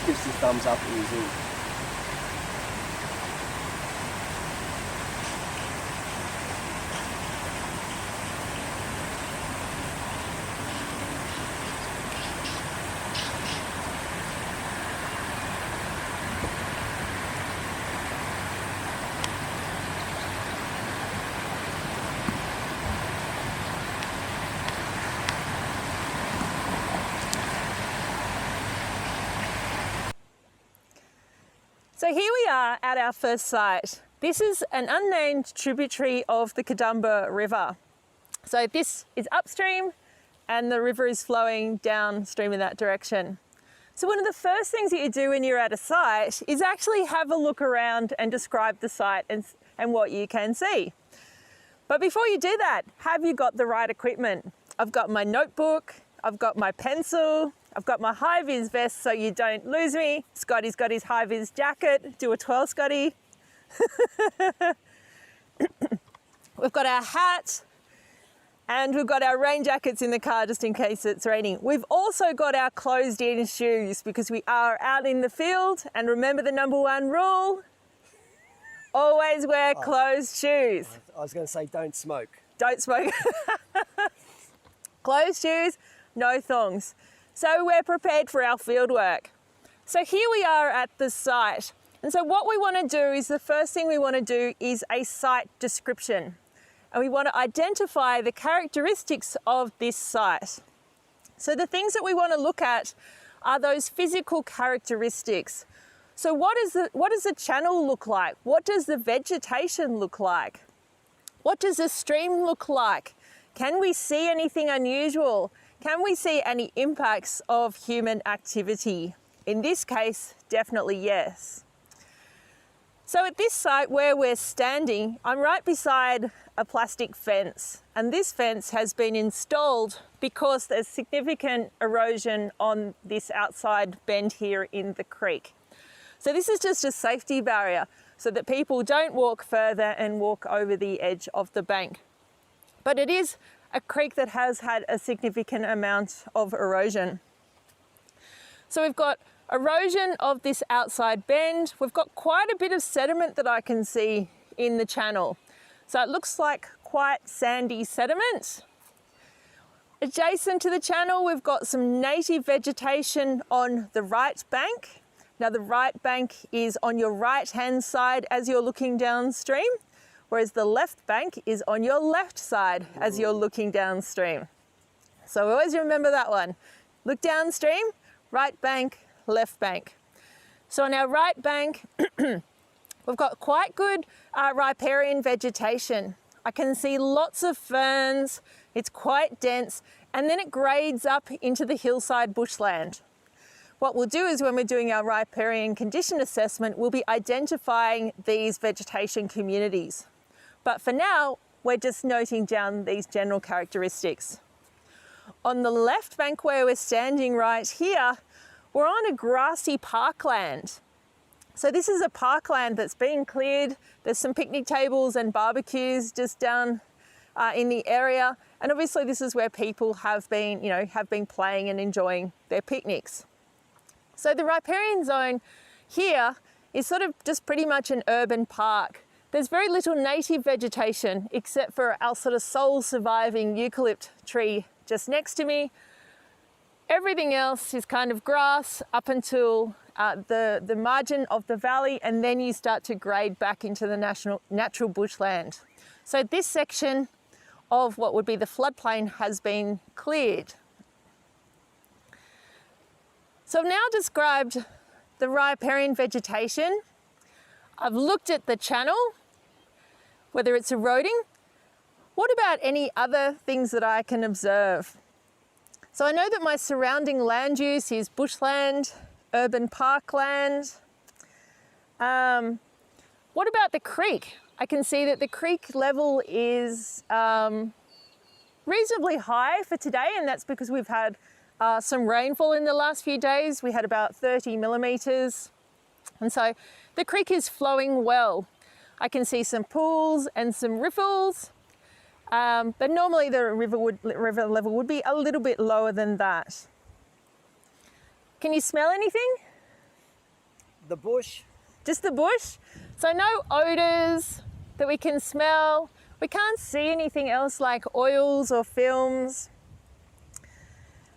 just gives the thumbs up in Zoom. So here we are at our first site. This is an unnamed tributary of the Katoomba River. So this is upstream and the river is flowing downstream in that direction. So one of the first things that you do when you're at a site is actually have a look around and describe the site and what you can see. But before you do that, have you got the right equipment? I've got my notebook, I've got my pencil, I've got my high-vis vest so you don't lose me. Scotty's got his high-vis jacket. Do a twirl, Scotty. We've got our hat and we've got our rain jackets in the car just in case it's raining. We've also got our closed-in shoes because we are out in the field, and remember the #1 rule, always wear closed shoes. I was going to say don't smoke. Don't smoke. Closed shoes, no thongs. So we're prepared for our field work. So here we are at the site. And so what we want to do is, the first thing we want to do is a site description. And we want to identify the characteristics of this site. So the things that we want to look at are those physical characteristics. So what does the channel look like? What does the vegetation look like? What does the stream look like? Can we see anything unusual? Can we see any impacts of human activity? In this case, definitely yes. So at this site where we're standing, I'm right beside a plastic fence, and this fence has been installed because there's significant erosion on this outside bend here in the creek. So this is just a safety barrier so that people don't walk further and walk over the edge of the bank. But it is a creek that has had a significant amount of erosion. So we've got erosion of this outside bend. We've got quite a bit of sediment that I can see in the channel. So it looks like quite sandy sediment. Adjacent to the channel, we've got some native vegetation on the right bank. Now the right bank is on your right-hand side as you're looking downstream, whereas the left bank is on your left side as you're looking downstream. So always remember that one. Look downstream, right bank, left bank. So on our right bank, we've got quite good riparian vegetation. I can see lots of ferns, it's quite dense, and then it grades up into the hillside bushland. What we'll do is, when we're doing our riparian condition assessment, we'll be identifying these vegetation communities. But for now, we're just noting down these general characteristics. On the left bank where we're standing right here, we're on a grassy parkland. So this is a parkland that's been cleared. There's some picnic tables and barbecues just down in the area. And obviously this is where people have been playing and enjoying their picnics. So the riparian zone here is sort of just pretty much an urban park. There's very little native vegetation except for our sort of sole surviving eucalypt tree just next to me. Everything else is kind of grass up until the margin of the valley, and then you start to grade back into the natural bushland. So this section of what would be the floodplain has been cleared. So I've now described the riparian vegetation. I've looked at the channel, whether it's eroding. What about any other things that I can observe? So I know that my surrounding land use is bushland, urban parkland. What about the creek? I can see that the creek level is reasonably high for today, and that's because we've had some rainfall in the last few days. We had about 30 millimeters. And so the creek is flowing well. I can see some pools and some riffles, but normally the river level would be a little bit lower than that. Can you smell anything? The bush. Just the bush. So no odours that we can smell. We can't see anything else like oils or films.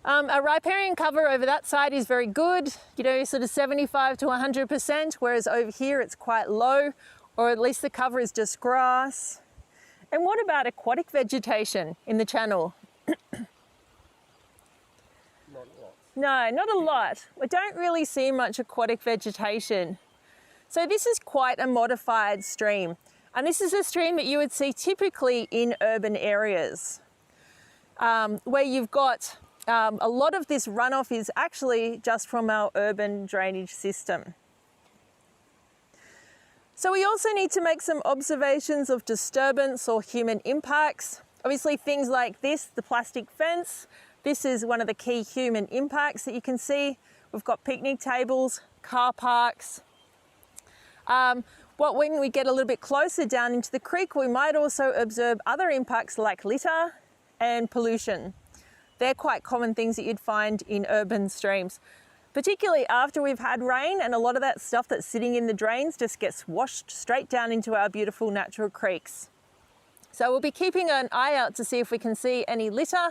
A riparian cover over that side is very good, you know, sort of 75 to 100%, whereas over here it's quite low, or at least the cover is just grass. And what about aquatic vegetation in the channel? Not a lot. No, not a lot. We don't really see much aquatic vegetation. So this is quite a modified stream. And this is a stream that you would see typically in urban areas, where you've got a lot of this runoff is actually just from our urban drainage system. So we also need to make some observations of disturbance or human impacts. Obviously things like this, the plastic fence, this is one of the key human impacts that you can see. We've got picnic tables, car parks. When we get a little bit closer down into the creek, we might also observe other impacts like litter and pollution. They're quite common things that you'd find in urban streams, particularly after we've had rain, and a lot of that stuff that's sitting in the drains just gets washed straight down into our beautiful natural creeks. So we'll be keeping an eye out to see if we can see any litter.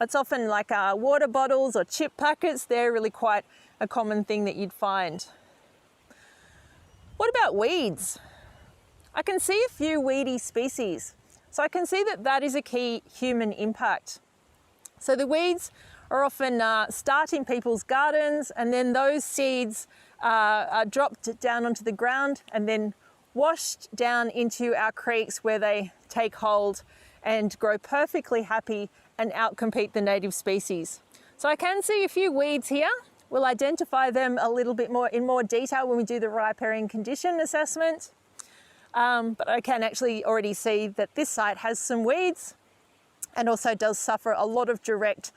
It's often like water bottles or chip packets. They're really quite a common thing that you'd find. What about weeds? I can see a few weedy species. So I can see that that is a key human impact. So the weeds are often start in people's gardens, and then those seeds are dropped down onto the ground and then washed down into our creeks, where they take hold and grow perfectly happy and outcompete the native species. So I can see a few weeds here. We'll identify them a little bit more in more detail when we do the riparian condition assessment. But I can actually already see that this site has some weeds and also does suffer a lot of direct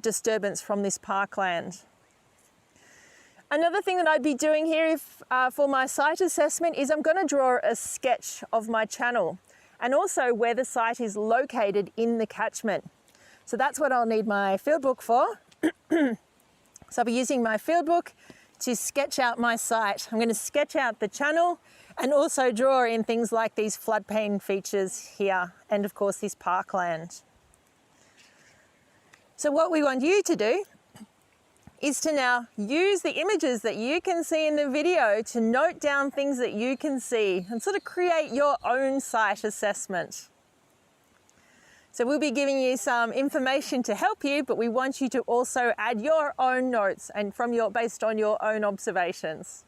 disturbance from this parkland. Another thing that I'd be doing here for my site assessment is I'm going to draw a sketch of my channel and also where the site is located in the catchment. So that's what I'll need my field book for. So I'll be using my field book to sketch out my site. I'm going to sketch out the channel and also draw in things like these floodplain features here and of course this parkland. So what we want you to do is to now use the images that you can see in the video to note down things that you can see and sort of create your own site assessment. So we'll be giving you some information to help you, but we want you to also add your own notes and based on your own observations.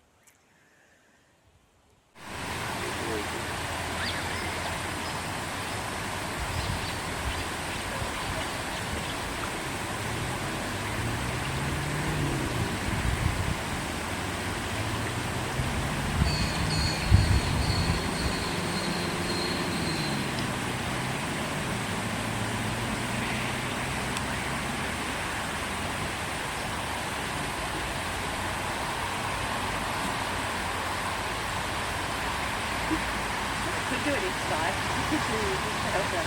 Do it each side. You could do to help them.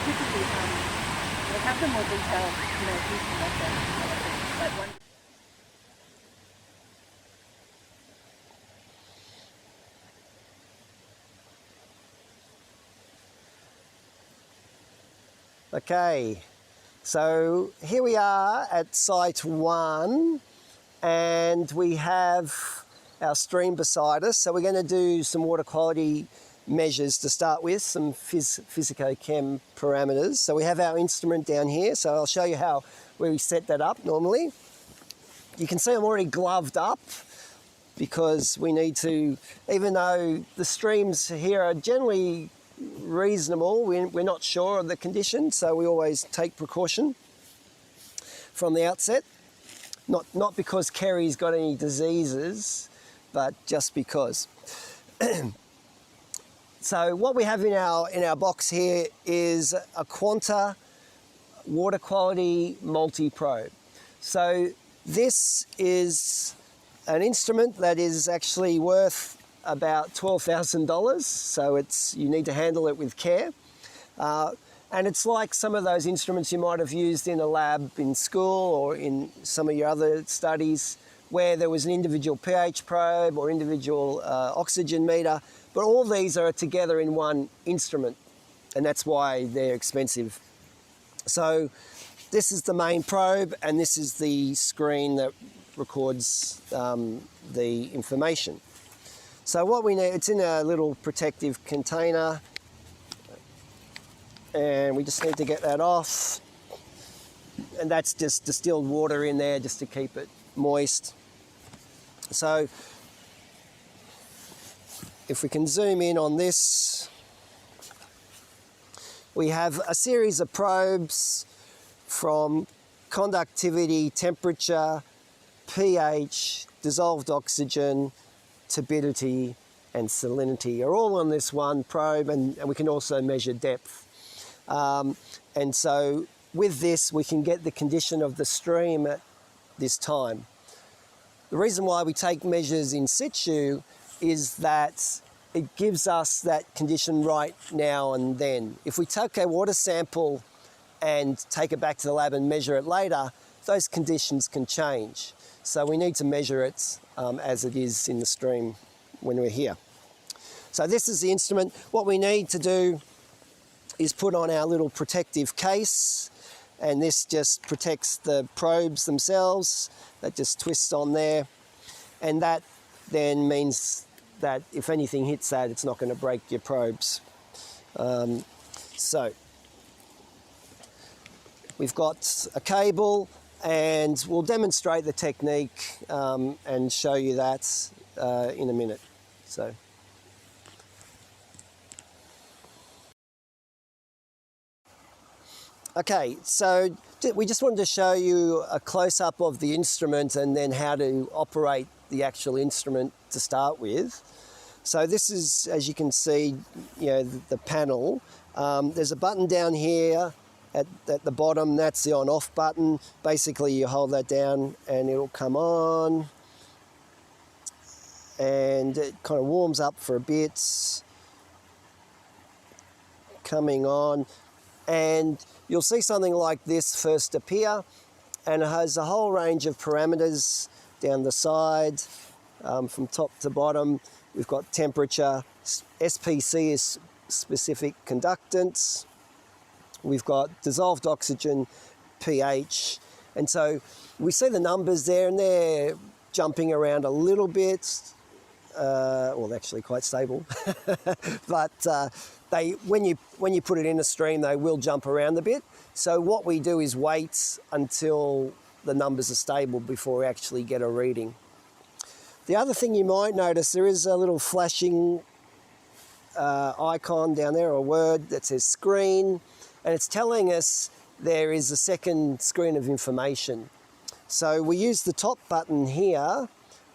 You could do like have them more detailed, you know, using like that. Like one. Okay, so here we are at site 1 and we have our stream beside us. So we're going to do some water quality measures to start with, some physico-chem parameters. So we have our instrument down here. So I'll show you where we set that up normally. You can see I'm already gloved up because we need to, even though the streams here are generally reasonable, we're not sure of the condition, so we always take precaution from the outset. Not because Kerry's got any diseases, but just because. So what we have in our box here is a Quanta water quality multi-probe. So this is an instrument that is actually worth about $12,000. So you need to handle it with care. And it's like some of those instruments you might have used in a lab in school or in some of your other studies, where there was an individual pH probe or individual oxygen meter, but all these are together in one instrument, and that's why they're expensive. So this is the main probe, and this is the screen that records the information. So what we need, it's in a little protective container, and we just need to get that off. And that's just distilled water in there just to keep it moist. So if we can zoom in on this, we have a series of probes from conductivity, temperature, pH, dissolved oxygen, turbidity and salinity are all on this one probe, and we can also measure depth. And so with this we can get the condition of the stream at this time. The reason why we take measures in situ is that it gives us that condition right now and then. If we take a water sample and take it back to the lab and measure it later, those conditions can change. So we need to measure it as it is in the stream when we're here. So this is the instrument. What we need to do is put on our little protective case, and this just protects the probes themselves. That just twists on there, and that then means that if anything hits that, it's not going to break your probes. So we've got a cable, and we'll demonstrate the technique and show you that in a minute. So. Okay, so we just wanted to show you a close-up of the instrument and then how to operate the actual instrument to start with. So this is, as you can see, the panel. There's a button down here at the bottom. That's the on-off button. Basically, you hold that down and it'll come on, and it kind of warms up for a bit, coming on, and you'll see something like this first appear, and it has a whole range of parameters down the side from top to bottom. We've got temperature, SPC is specific conductance, we've got dissolved oxygen, pH, and so we see the numbers there, and they're jumping around a little bit, well, actually quite stable, but when you put it in a stream, they will jump around a bit. So what we do is wait until the numbers are stable before we actually get a reading. The other thing you might notice, there is a little flashing icon down there, or word that says screen, and it's telling us there is a second screen of information. So we use the top button here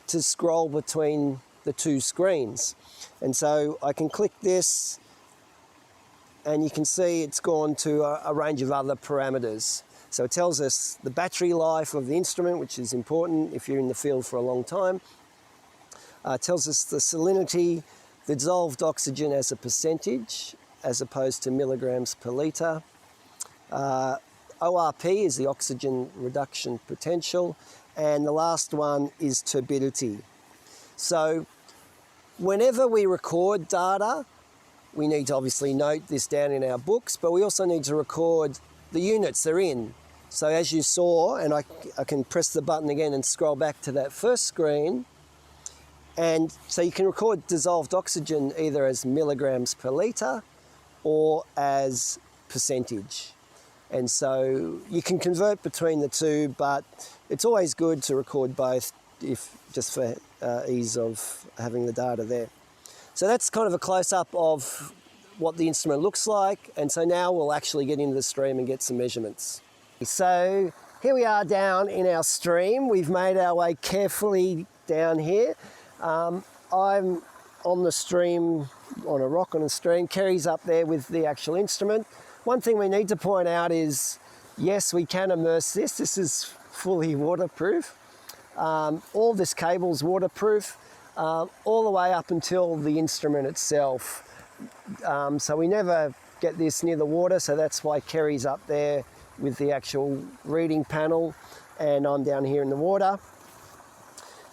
to scroll between the two screens. And so I can click this, and you can see it's gone to a range of other parameters. So it tells us the battery life of the instrument, which is important if you're in the field for a long time. It tells us the salinity, the dissolved oxygen as a percentage, as opposed to milligrams per litre. ORP is the oxygen reduction potential, and the last one is turbidity. So whenever we record data, we need to obviously note this down in our books, but we also need to record the units they're in. So as you saw, and I can press the button again and scroll back to that first screen, and so you can record dissolved oxygen either as milligrams per litre or as percentage. And so you can convert between the two, but it's always good to record both, just for ease of having the data there. So that's kind of a close-up of what the instrument looks like, and so now we'll actually get into the stream and get some measurements. So here we are down in our stream. We've made our way carefully down here. I'm on the stream, on a rock on a stream. Kerry's up there with the actual instrument. One thing we need to point out is, yes, we can immerse this. This is fully waterproof. All this cable's waterproof, all the way up until the instrument itself. So we never get this near the water, so that's why Kerry's up there with the actual reading panel, and I'm down here in the water.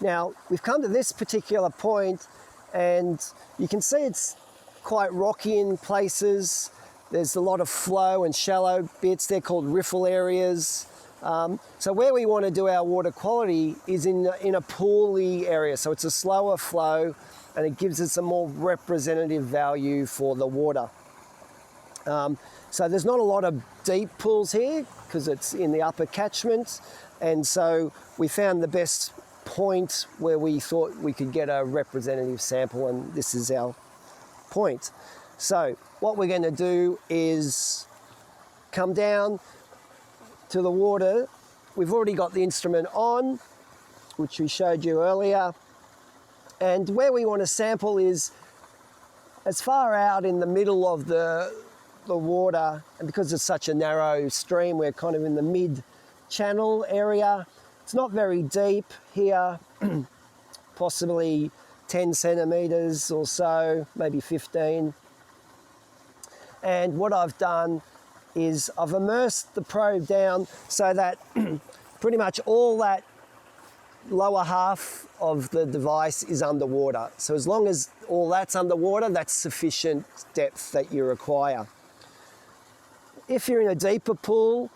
Now, we've come to this particular point and you can see it's quite rocky in places. There's a lot of flow and shallow bits. They're called riffle areas. So where we want to do our water quality is in a pooly area. So it's a slower flow and it gives us a more representative value for the water. So there's not a lot of deep pools here because it's in the upper catchment. And so we found the best point where we thought we could get a representative sample, and this is our point. So what we're going to do is come down to the water. We've already got the instrument on, which we showed you earlier. And where we want to sample is as far out in the middle of the water, and because it's such a narrow stream, we're kind of in the mid-channel area. It's not very deep here, possibly 10 centimetres or so, maybe 15. And what I've done is I've immersed the probe down so that pretty much all that lower half of the device is underwater. So as long as all that's underwater, that's sufficient depth that you require. If you're in a deeper pool,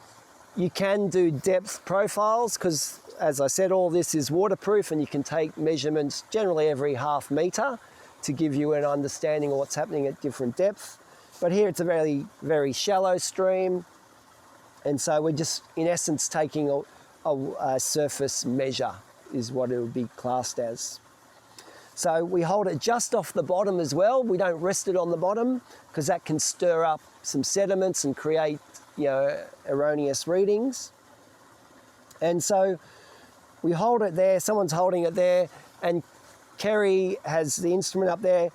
you can do depth profiles because, as I said, all this is waterproof and you can take measurements generally every half metre to give you an understanding of what's happening at different depths. But here it's a very, very shallow stream, and so we're just, in essence, taking a surface measure is what it would be classed as. So we hold it just off the bottom as well. We don't rest it on the bottom because that can stir up some sediments and create, erroneous readings. And so we hold it there, someone's holding it there, and Kerry has the instrument up there,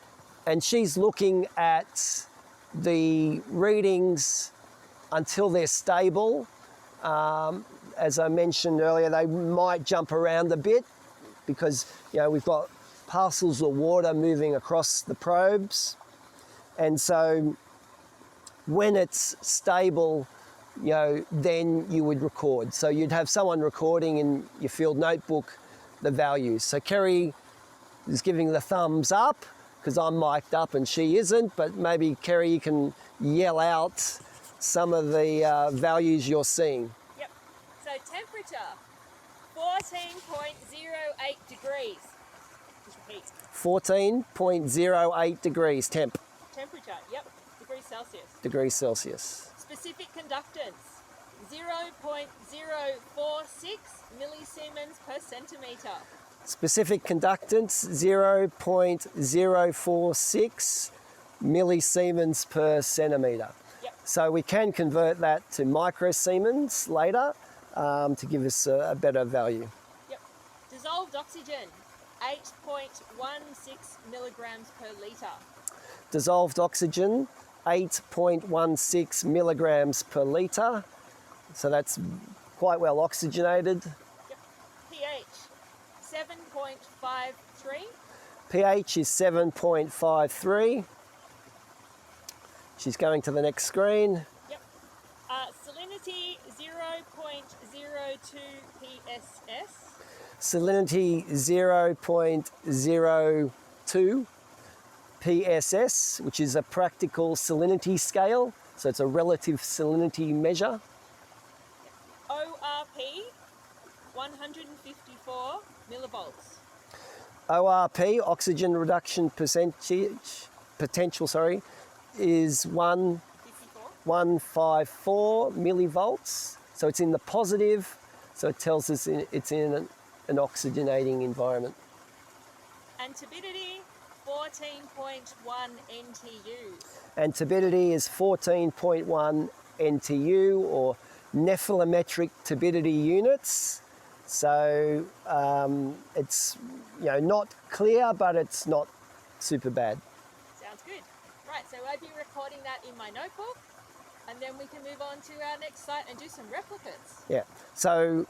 and she's looking at the readings until they're stable. As I mentioned earlier, they might jump around a bit because, we've got parcels of water moving across the probes. And so when it's stable, then you would record. So you'd have someone recording in your field notebook the values. So Kerry is giving the thumbs up because I'm mic'd up and she isn't, but maybe Kerry, you can yell out some of the values you're seeing. Yep. So temperature, 14.08 degrees. Just repeat. 14.08 degrees temp. Temperature, yep, degrees Celsius. Degrees Celsius. Specific conductance, 0.046 millisiemens per centimetre. Specific conductance, 0.046 millisiemens per centimetre. Yep. So we can convert that to microsiemens later to give us a better value. Yep. Dissolved oxygen, 8.16 milligrams per litre. Dissolved oxygen, 8.16 milligrams per litre. So that's quite well oxygenated. Yep. pH, 7.53. pH is 7.53. She's going to the next screen. Yep. Salinity, 0.02 PSS. Salinity 0.02 PSS, which is a practical salinity scale. So it's a relative salinity measure. ORP, 154 millivolts. ORP, oxygen reduction potential, is 154 millivolts. So it's in the positive, so it tells us it's in an oxygenating environment. And turbidity, 14.1 NTU. And turbidity is 14.1 NTU, or nephelometric turbidity units. So it's not clear, but it's not super bad. Sounds good. Right, so I'll be recording that in my notebook, and then we can move on to our next site and do some replicates. Yeah, so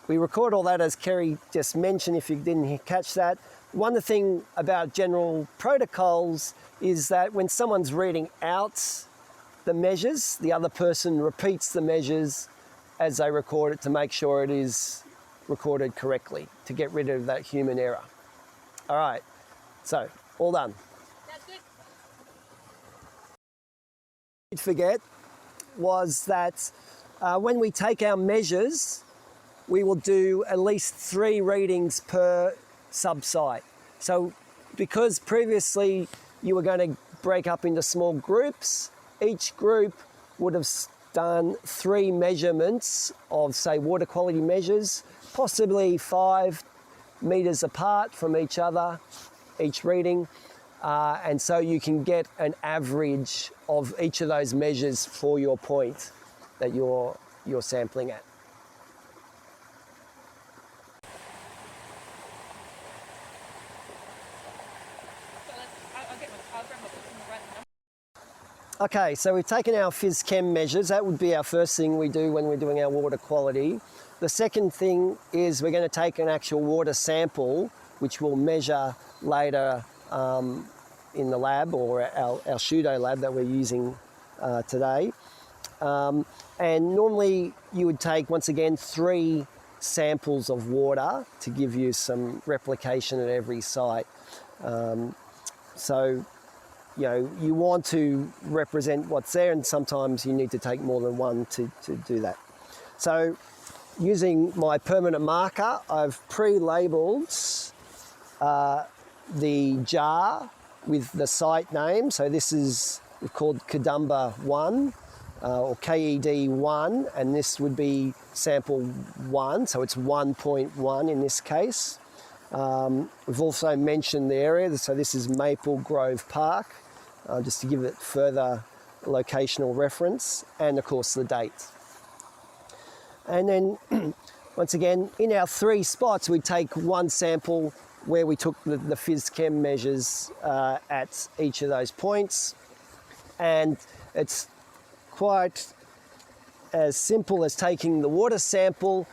we record all that as Kerry just mentioned, if you didn't catch that. One thing about general protocols is that when someone's reading out the measures, the other person repeats the measures as they record it to make sure it is recorded correctly, to get rid of that human error. All right, so all done. That's good. What I did forget was that when we take our measures, we will do at least 3 readings per sub-site. So because previously you were going to break up into small groups, each group would have done 3 measurements of, say, water quality measures, possibly 5 meters apart from each other, each reading. And so you can get an average of each of those measures for your point that you're sampling at. Okay, so we've taken our phys chem measures. That would be our first thing we do when we're doing our water quality. The second thing is we're going to take an actual water sample, which we'll measure later in the lab, or our pseudo lab that we're using today. And normally you would take, once again, 3 samples of water to give you some replication at every site. So, you know, you want to represent what's there, and sometimes you need to take more than 1 to do that. So using my permanent marker, I've pre-labelled the jar with the site name. So this is called Katoomba 1 or KED 1, and this would be sample 1, so it's 1.1 in this case. We've also mentioned the area, so this is Maple Grove Park, just to give it further locational reference, and of course the date. And then once again, in our 3 spots, we take 1 sample where we took the phys chem measures at each of those points. And it's quite as simple as taking the water sample.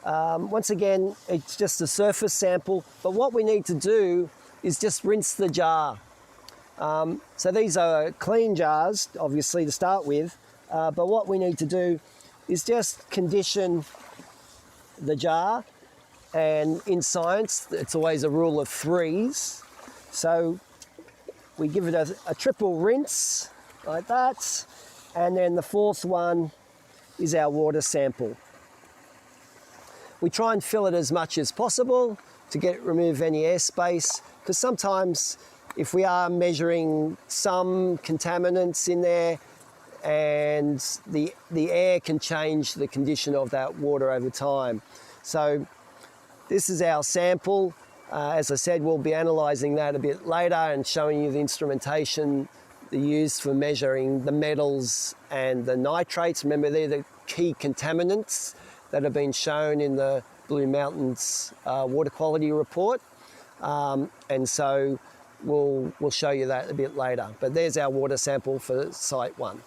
Once again, it's just a surface sample, but what we need to do is just rinse the jar. So these are clean jars, obviously, to start with, but what we need to do is just condition the jar, and in science, it's always a rule of 3s. So we give it a triple rinse, like that, and then the 4th one is our water sample. We try and fill it as much as possible to remove any airspace, because sometimes if we are measuring some contaminants in there, and the air can change the condition of that water over time. So this is our sample. As I said, we'll be analysing that a bit later and showing you the instrumentation used for measuring the metals and the nitrates. Remember, they're the key contaminants that have been shown in the Blue Mountains water quality report. And so we'll show you that a bit later. But there's our water sample for site 1.